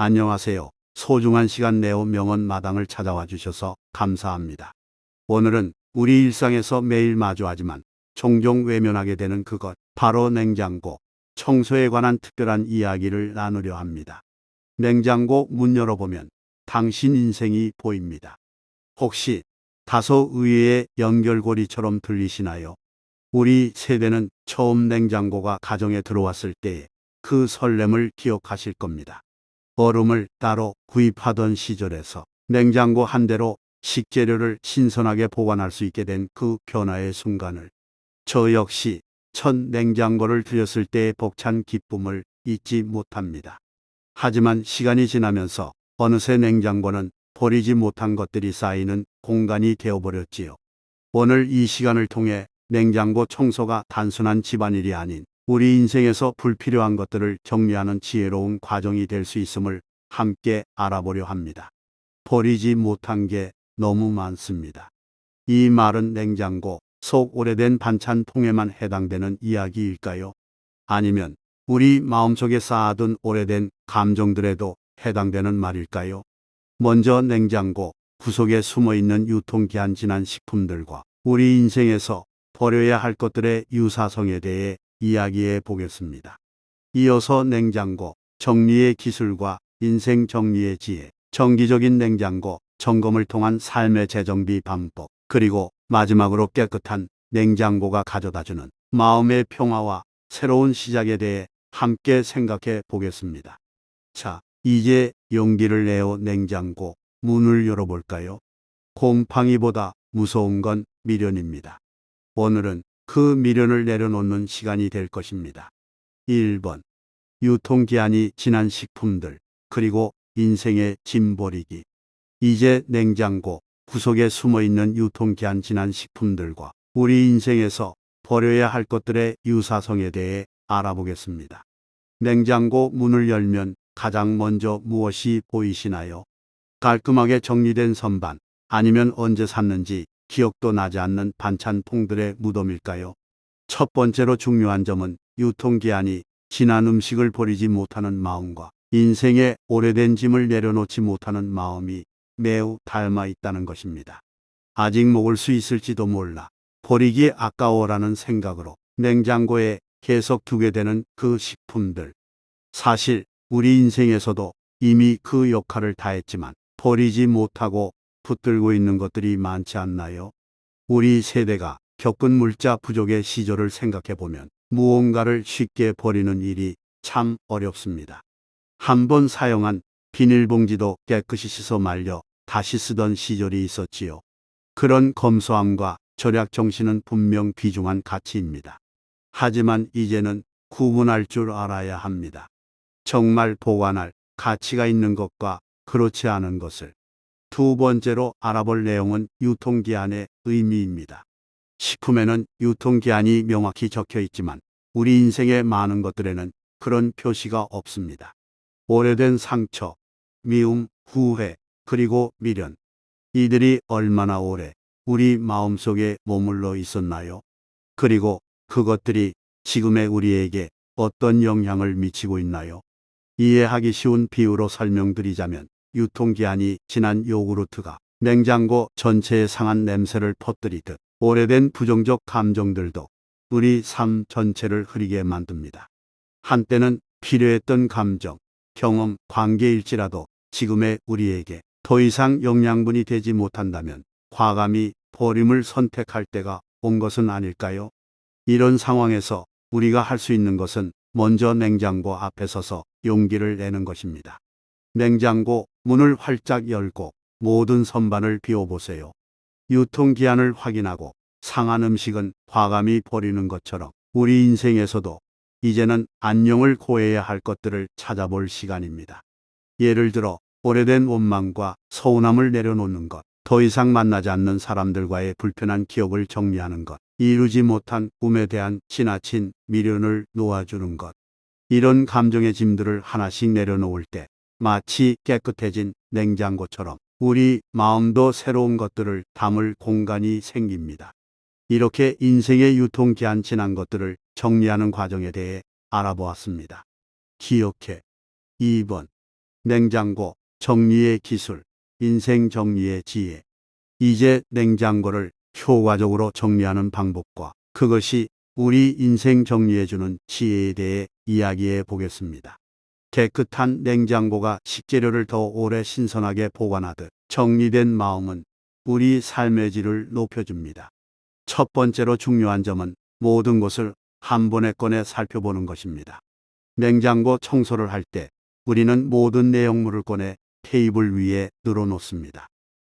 안녕하세요. 소중한 시간 내어 명언 마당을 찾아와 주셔서 감사합니다. 오늘은 우리 일상에서 매일 마주하지만 종종 외면하게 되는 그것, 바로 냉장고, 청소에 관한 특별한 이야기를 나누려 합니다. 냉장고 문 열어보면 당신 인생이 보입니다. 혹시 다소 의외의 연결고리처럼 들리시나요? 우리 세대는 처음 냉장고가 가정에 들어왔을 때의 그 설렘을 기억하실 겁니다. 얼음을 따로 구입하던 시절에서 냉장고 한 대로 식재료를 신선하게 보관할 수 있게 된 그 변화의 순간을, 저 역시 첫 냉장고를 들였을 때의 벅찬 기쁨을 잊지 못합니다. 하지만 시간이 지나면서 어느새 냉장고는 버리지 못한 것들이 쌓이는 공간이 되어버렸지요. 오늘 이 시간을 통해 냉장고 청소가 단순한 집안일이 아닌 우리 인생에서 불필요한 것들을 정리하는 지혜로운 과정이 될 수 있음을 함께 알아보려 합니다. 버리지 못한 게 너무 많습니다. 이 말은 냉장고 속 오래된 반찬통에만 해당되는 이야기일까요? 아니면 우리 마음속에 쌓아둔 오래된 감정들에도 해당되는 말일까요? 먼저 냉장고 구석에 숨어있는 유통기한 지난 식품들과 우리 인생에서 버려야 할 것들의 유사성에 대해 이야기해 보겠습니다. 이어서 냉장고 정리의 기술과 인생 정리의 지혜, 정기적인 냉장고 점검을 통한 삶의 재정비 방법, 그리고 마지막으로 깨끗한 냉장고가 가져다주는 마음의 평화와 새로운 시작에 대해 함께 생각해 보겠습니다. 자, 이제 용기를 내어 냉장고 문을 열어볼까요? 곰팡이보다 무서운 건 미련입니다. 오늘은 그 미련을 내려놓는 시간이 될 것입니다. 1번. 유통기한이 지난 식품들, 그리고 인생의 짐 버리기. 이제 냉장고 구석에 숨어있는 유통기한 지난 식품들과 우리 인생에서 버려야 할 것들의 유사성에 대해 알아보겠습니다. 냉장고 문을 열면 가장 먼저 무엇이 보이시나요? 깔끔하게 정리된 선반, 아니면 언제 샀는지 기억도 나지 않는 반찬통들의 무덤일까요? 첫 번째로 중요한 점은 유통기한이 지난 음식을 버리지 못하는 마음과 인생의 오래된 짐을 내려놓지 못하는 마음이 매우 닮아 있다는 것입니다. 아직 먹을 수 있을지도 몰라 버리기 아까워라는 생각으로 냉장고에 계속 두게 되는 그 식품들. 사실 우리 인생에서도 이미 그 역할을 다했지만 버리지 못하고 붙들고 있는 것들이 많지 않나요? 우리 세대가 겪은 물자 부족의 시절을 생각해 보면 무언가를 쉽게 버리는 일이 참 어렵습니다. 한 번 사용한 비닐봉지도 깨끗이 씻어 말려 다시 쓰던 시절이 있었지요. 그런 검소함과 절약 정신은 분명 귀중한 가치입니다. 하지만 이제는 구분할 줄 알아야 합니다. 정말 보관할 가치가 있는 것과 그렇지 않은 것을. 두 번째로 알아볼 내용은 유통기한의 의미입니다. 식품에는 유통기한이 명확히 적혀 있지만 우리 인생의 많은 것들에는 그런 표시가 없습니다. 오래된 상처, 미움, 후회, 그리고 미련. 이들이 얼마나 오래 우리 마음속에 머물러 있었나요? 그리고 그것들이 지금의 우리에게 어떤 영향을 미치고 있나요? 이해하기 쉬운 비유로 설명드리자면 유통기한이 지난 요구르트가 냉장고 전체에 상한 냄새를 퍼뜨리듯 오래된 부정적 감정들도 우리 삶 전체를 흐리게 만듭니다. 한때는 필요했던 감정, 경험, 관계일지라도 지금의 우리에게 더 이상 영양분이 되지 못한다면 과감히 버림을 선택할 때가 온 것은 아닐까요? 이런 상황에서 우리가 할 수 있는 것은 먼저 냉장고 앞에 서서 용기를 내는 것입니다. 냉장고 문을 활짝 열고 모든 선반을 비워보세요. 유통기한을 확인하고 상한 음식은 과감히 버리는 것처럼 우리 인생에서도 이제는 안녕을 고해야 할 것들을 찾아볼 시간입니다. 예를 들어 오래된 원망과 서운함을 내려놓는 것, 더 이상 만나지 않는 사람들과의 불편한 기억을 정리하는 것, 이루지 못한 꿈에 대한 지나친 미련을 놓아주는 것. 이런 감정의 짐들을 하나씩 내려놓을 때 마치 깨끗해진 냉장고처럼 우리 마음도 새로운 것들을 담을 공간이 생깁니다. 이렇게 인생의 유통기한 지난 것들을 정리하는 과정에 대해 알아보았습니다. 기억해. 2번. 냉장고 정리의 기술, 인생 정리의 지혜. 이제 냉장고를 효과적으로 정리하는 방법과 그것이 우리 인생 정리해주는 지혜에 대해 이야기해 보겠습니다. 깨끗한 냉장고가 식재료를 더 오래 신선하게 보관하듯 정리된 마음은 우리 삶의 질을 높여줍니다. 첫 번째로 중요한 점은 모든 것을 한 번에 꺼내 살펴보는 것입니다. 냉장고 청소를 할 때 우리는 모든 내용물을 꺼내 테이블 위에 늘어놓습니다.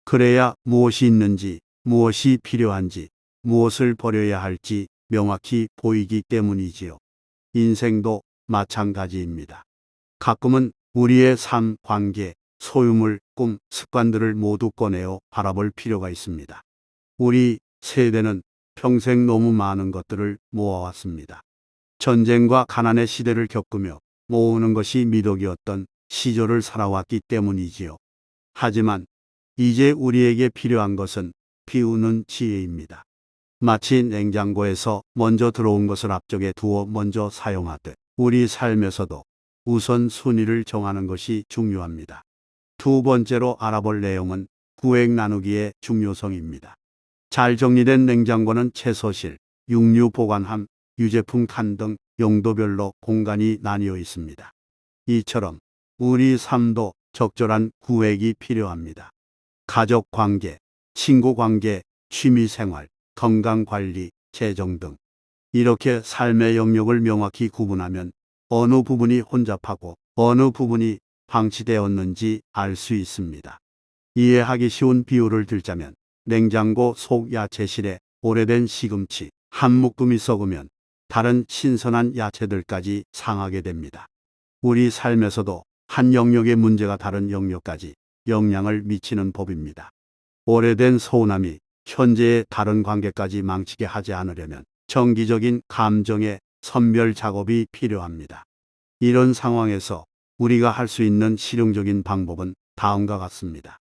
그래야 무엇이 있는지, 무엇이 필요한지, 무엇을 버려야 할지 명확히 보이기 때문이지요. 인생도 마찬가지입니다. 가끔은 우리의 삶, 관계, 소유물, 꿈, 습관들을 모두 꺼내어 바라볼 필요가 있습니다. 우리 세대는 평생 너무 많은 것들을 모아왔습니다. 전쟁과 가난의 시대를 겪으며 모으는 것이 미덕이었던 시절을 살아왔기 때문이지요. 하지만 이제 우리에게 필요한 것은 비우는 지혜입니다. 마치 냉장고에서 먼저 들어온 것을 앞쪽에 두어 먼저 사용하듯 우리 삶에서도 우선 순위를 정하는 것이 중요합니다. 두 번째로 알아볼 내용은 구획 나누기의 중요성입니다. 잘 정리된 냉장고는 채소실, 육류 보관함, 유제품 칸 등 용도별로 공간이 나뉘어 있습니다. 이처럼 우리 삶도 적절한 구획이 필요합니다. 가족 관계, 친구 관계, 취미 생활, 건강 관리, 재정 등 이렇게 삶의 영역을 명확히 구분하면 어느 부분이 혼잡하고 어느 부분이 방치되었는지 알 수 있습니다. 이해하기 쉬운 비유를 들자면 냉장고 속 야채실에 오래된 시금치 한 묶음이 썩으면 다른 신선한 야채들까지 상하게 됩니다. 우리 삶에서도 한 영역의 문제가 다른 영역까지 영향을 미치는 법입니다. 오래된 서운함이 현재의 다른 관계까지 망치게 하지 않으려면 정기적인 감정의 선별 작업이 필요합니다. 이런 상황에서 우리가 할 수 있는 실용적인 방법은 다음과 같습니다.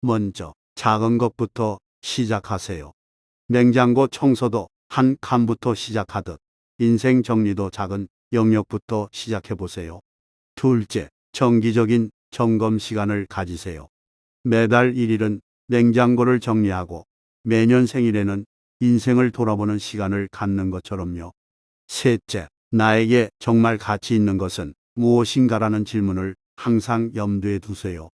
먼저 작은 것부터 시작하세요. 냉장고 청소도 한 칸부터 시작하듯 인생 정리도 작은 영역부터 시작해 보세요. 둘째, 정기적인 점검 시간을 가지세요. 매달 1일은 냉장고를 정리하고 매년 생일에는 인생을 돌아보는 시간을 갖는 것처럼요. 셋째, 나에게 정말 가치 있는 것은 무엇인가라는 질문을 항상 염두에 두세요.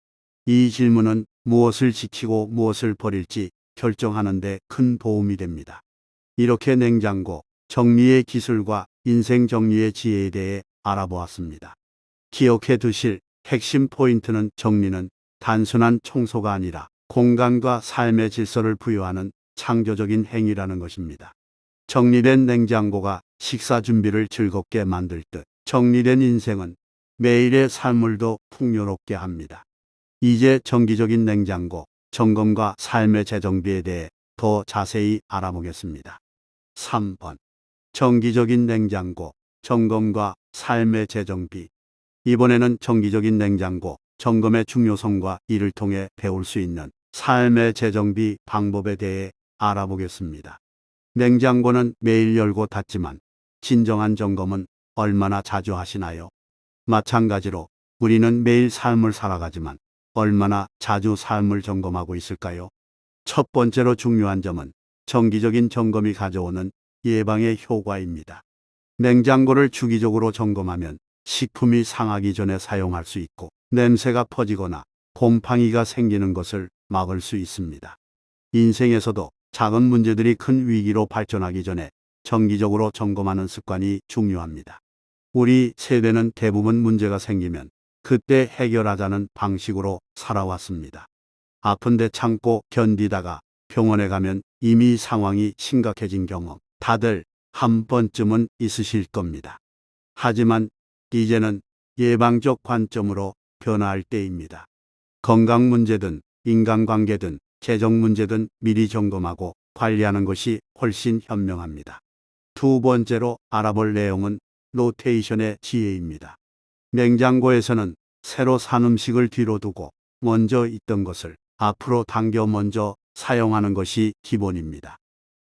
이 질문은 무엇을 지키고 무엇을 버릴지 결정하는 데 큰 도움이 됩니다. 이렇게 냉장고 정리의 기술과 인생 정리의 지혜에 대해 알아보았습니다. 기억해 두실 핵심 포인트는 정리는 단순한 청소가 아니라 공간과 삶의 질서를 부여하는 창조적인 행위라는 것입니다. 정리된 냉장고가 식사 준비를 즐겁게 만들 듯 정리된 인생은 매일의 삶을 더 풍요롭게 합니다. 이제 정기적인 냉장고 점검과 삶의 재정비에 대해 더 자세히 알아보겠습니다. 3번. 정기적인 냉장고 점검과 삶의 재정비. 이번에는 정기적인 냉장고 점검의 중요성과 이를 통해 배울 수 있는 삶의 재정비 방법에 대해 알아보겠습니다. 냉장고는 매일 열고 닫지만 진정한 점검은 얼마나 자주 하시나요? 마찬가지로 우리는 매일 삶을 살아가지만 얼마나 자주 삶을 점검하고 있을까요? 첫 번째로 중요한 점은 정기적인 점검이 가져오는 예방의 효과입니다. 냉장고를 주기적으로 점검하면 식품이 상하기 전에 사용할 수 있고 냄새가 퍼지거나 곰팡이가 생기는 것을 막을 수 있습니다. 인생에서도 작은 문제들이 큰 위기로 발전하기 전에 정기적으로 점검하는 습관이 중요합니다. 우리 세대는 대부분 문제가 생기면 그때 해결하자는 방식으로 살아왔습니다. 아픈데 참고 견디다가 병원에 가면 이미 상황이 심각해진 경험 다들 한 번쯤은 있으실 겁니다. 하지만 이제는 예방적 관점으로 변화할 때입니다. 건강 문제든 인간관계든 재정 문제든 미리 점검하고 관리하는 것이 훨씬 현명합니다. 두 번째로 알아볼 내용은 로테이션의 지혜입니다. 냉장고에서는 새로 산 음식을 뒤로 두고 먼저 있던 것을 앞으로 당겨 먼저 사용하는 것이 기본입니다.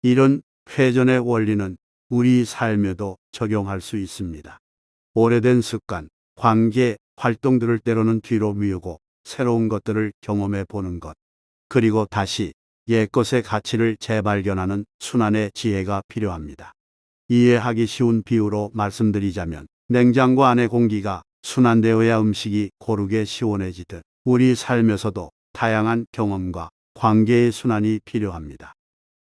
이런 회전의 원리는 우리 삶에도 적용할 수 있습니다. 오래된 습관, 관계, 활동들을 때로는 뒤로 미루고 새로운 것들을 경험해 보는 것. 그리고 다시 옛것의 가치를 재발견하는 순환의 지혜가 필요합니다. 이해하기 쉬운 비유로 말씀드리자면 냉장고 안의 공기가 순환되어야 음식이 고르게 시원해지듯 우리 삶에서도 다양한 경험과 관계의 순환이 필요합니다.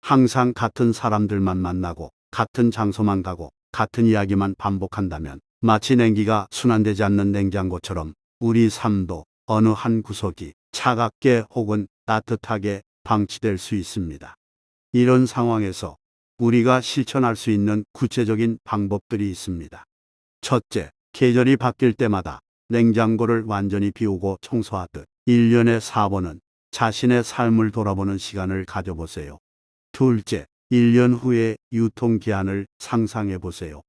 항상 같은 사람들만 만나고 같은 장소만 가고 같은 이야기만 반복한다면 마치 냉기가 순환되지 않는 냉장고처럼 우리 삶도 어느 한 구석이 차갑게 혹은 따뜻하게 방치될 수 있습니다. 이런 상황에서 우리가 실천할 수 있는 구체적인 방법들이 있습니다. 첫째, 계절이 바뀔 때마다 냉장고를 완전히 비우고 청소하듯 1년에 4번은 자신의 삶을 돌아보는 시간을 가져보세요. 둘째, 1년 후의 유통기한을 상상해 보세요.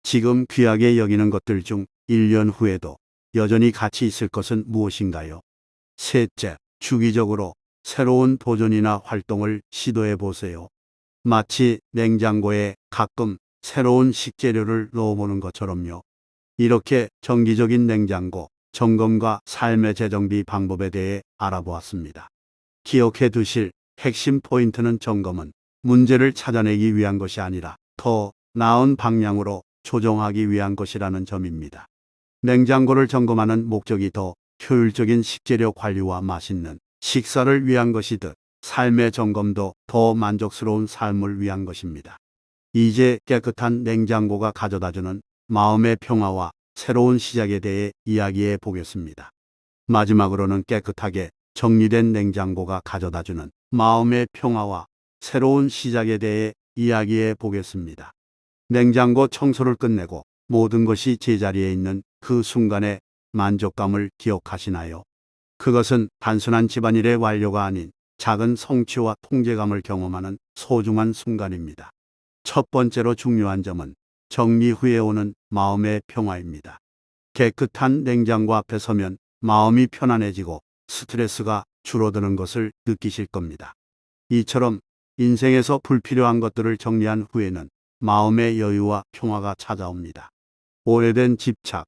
지금 귀하게 여기는 것들 중 1년 후에도 여전히 가치 있을 것은 무엇인가요? 셋째, 주기적으로 새로운 도전이나 활동을 시도해 보세요. 마치 냉장고에 가끔 새로운 식재료를 넣어보는 것처럼요. 이렇게 정기적인 냉장고 점검과 삶의 재정비 방법에 대해 알아보았습니다. 기억해 두실 핵심 포인트는 점검은 문제를 찾아내기 위한 것이 아니라 더 나은 방향으로 조정하기 위한 것이라는 점입니다. 냉장고를 점검하는 목적이 더 효율적인 식재료 관리와 맛있는 식사를 위한 것이듯 삶의 점검도 더 만족스러운 삶을 위한 것입니다. 이제 깨끗한 냉장고가 가져다주는 마음의 평화와 새로운 시작에 대해 이야기해 보겠습니다. 마지막으로는 깨끗하게 정리된 냉장고가 가져다주는 마음의 평화와 새로운 시작에 대해 이야기해 보겠습니다. 냉장고 청소를 끝내고 모든 것이 제자리에 있는 그 순간의 만족감을 기억하시나요? 그것은 단순한 집안일의 완료가 아닌 작은 성취와 통제감을 경험하는 소중한 순간입니다. 첫 번째로 중요한 점은 정리 후에 오는 마음의 평화입니다. 깨끗한 냉장고 앞에 서면 마음이 편안해지고 스트레스가 줄어드는 것을 느끼실 겁니다. 이처럼 인생에서 불필요한 것들을 정리한 후에는 마음의 여유와 평화가 찾아옵니다. 오래된 집착,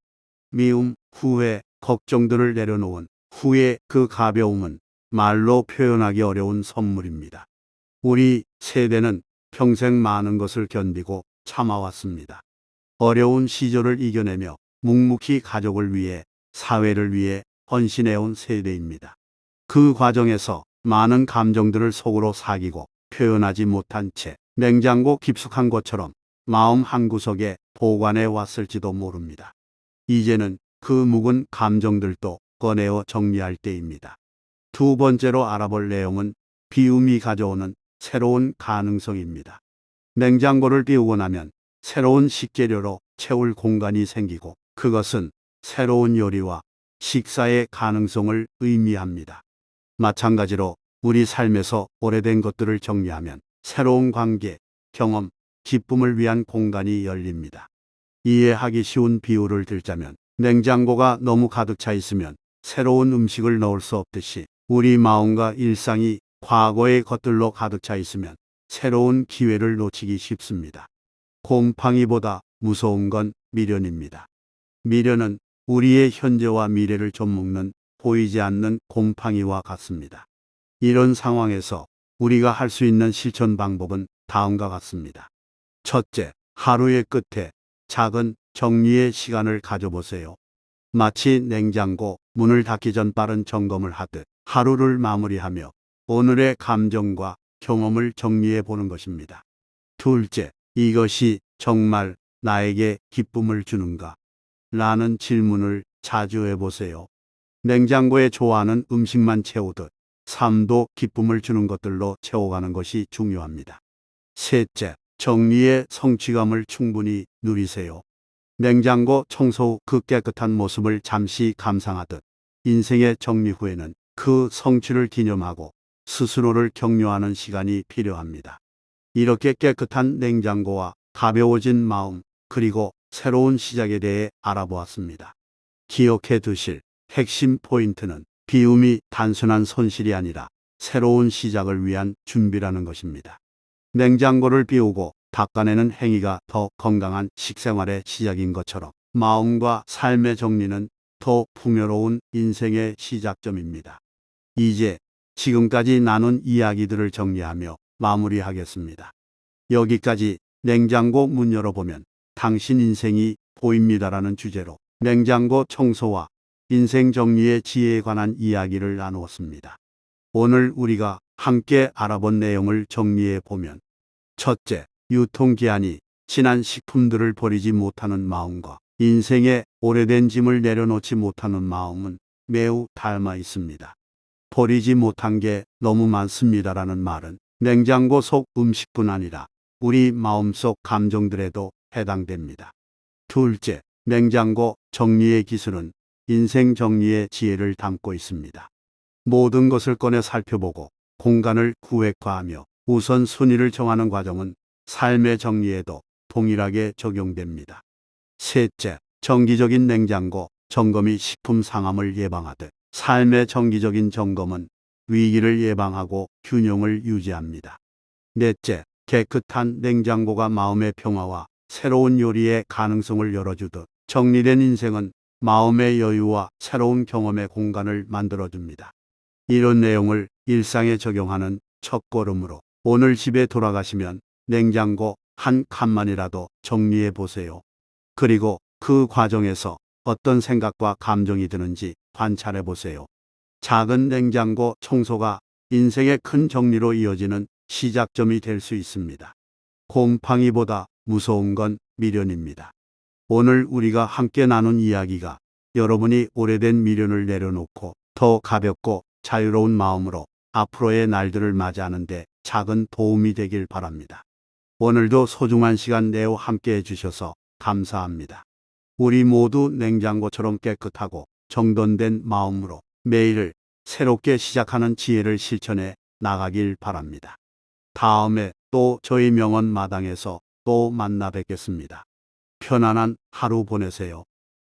미움, 후회, 걱정들을 내려놓은 후에 그 가벼움은 말로 표현하기 어려운 선물입니다. 우리 세대는 평생 많은 것을 견디고 참아왔습니다. 어려운 시절을 이겨내며 묵묵히 가족을 위해, 사회를 위해 헌신해온 세대입니다. 그 과정에서 많은 감정들을 속으로 사귀고 표현하지 못한 채 냉장고 깊숙한 곳처럼 마음 한구석에 보관해 왔을지도 모릅니다. 이제는 그 묵은 감정들도 꺼내어 정리할 때입니다. 두 번째로 알아볼 내용은 비움이 가져오는 새로운 가능성입니다. 냉장고를 비우고 나면 새로운 식재료로 채울 공간이 생기고 그것은 새로운 요리와 식사의 가능성을 의미합니다. 마찬가지로 우리 삶에서 오래된 것들을 정리하면 새로운 관계, 경험, 기쁨을 위한 공간이 열립니다. 이해하기 쉬운 비유를 들자면 냉장고가 너무 가득 차 있으면 새로운 음식을 넣을 수 없듯이 우리 마음과 일상이 과거의 것들로 가득 차 있으면 새로운 기회를 놓치기 쉽습니다. 곰팡이보다 무서운 건 미련입니다. 미련은 우리의 현재와 미래를 좀먹는 보이지 않는 곰팡이와 같습니다. 이런 상황에서 우리가 할 수 있는 실천 방법은 다음과 같습니다. 첫째, 하루의 끝에 작은 정리의 시간을 가져보세요. 마치 냉장고 문을 닫기 전 빠른 점검을 하듯 하루를 마무리하며 오늘의 감정과 경험을 정리해 보는 것입니다. 둘째, 이것이 정말 나에게 기쁨을 주는가? 라는 질문을 자주 해보세요. 냉장고에 좋아하는 음식만 채우듯 삶도 기쁨을 주는 것들로 채워가는 것이 중요합니다. 셋째, 정리의 성취감을 충분히 누리세요. 냉장고 청소 후 그 깨끗한 모습을 잠시 감상하듯 인생의 정리 후에는 그 성취를 기념하고 스스로를 격려하는 시간이 필요합니다. 이렇게 깨끗한 냉장고와 가벼워진 마음 그리고 새로운 시작에 대해 알아보았습니다. 기억해 두실 핵심 포인트는 비움이 단순한 손실이 아니라 새로운 시작을 위한 준비라는 것입니다. 냉장고를 비우고 닦아내는 행위가 더 건강한 식생활의 시작인 것처럼 마음과 삶의 정리는 더 풍요로운 인생의 시작점입니다. 이제 지금까지 나눈 이야기들을 정리하며 마무리하겠습니다. 여기까지 냉장고 문 열어보면 당신 인생이 보입니다라는 주제로 냉장고 청소와 인생 정리의 지혜에 관한 이야기를 나누었습니다. 오늘 우리가 함께 알아본 내용을 정리해 보면, 첫째, 유통기한이 지난 식품들을 버리지 못하는 마음과 인생의 오래된 짐을 내려놓지 못하는 마음은 매우 닮아 있습니다. 버리지 못한 게 너무 많습니다라는 말은 냉장고 속 음식뿐 아니라 우리 마음속 감정들에도 해당됩니다. 둘째, 냉장고 정리의 기술은 인생 정리의 지혜를 담고 있습니다. 모든 것을 꺼내 살펴보고 공간을 구획화하며 우선순위를 정하는 과정은 삶의 정리에도 동일하게 적용됩니다. 셋째, 정기적인 냉장고 점검이 식품 상함을 예방하듯 삶의 정기적인 점검은 위기를 예방하고 균형을 유지합니다. 넷째, 깨끗한 냉장고가 마음의 평화와 새로운 요리의 가능성을 열어주듯 정리된 인생은 마음의 여유와 새로운 경험의 공간을 만들어줍니다. 이런 내용을 일상에 적용하는 첫걸음으로 오늘 집에 돌아가시면 냉장고 한 칸만이라도 정리해 보세요. 그리고 그 과정에서 어떤 생각과 감정이 드는지 관찰해 보세요. 작은 냉장고 청소가 인생의 큰 정리로 이어지는 시작점이 될 수 있습니다. 곰팡이보다 무서운 건 미련입니다. 오늘 우리가 함께 나눈 이야기가 여러분이 오래된 미련을 내려놓고 더 가볍고 자유로운 마음으로 앞으로의 날들을 맞이하는 데 작은 도움이 되길 바랍니다. 오늘도 소중한 시간 내어 함께 해주셔서 감사합니다. 우리 모두 냉장고처럼 깨끗하고 정돈된 마음으로 매일을 새롭게 시작하는 지혜를 실천해 나가길 바랍니다. 다음에 또 저희 명언 마당에서 또 만나 뵙겠습니다. 편안한 하루 보내세요.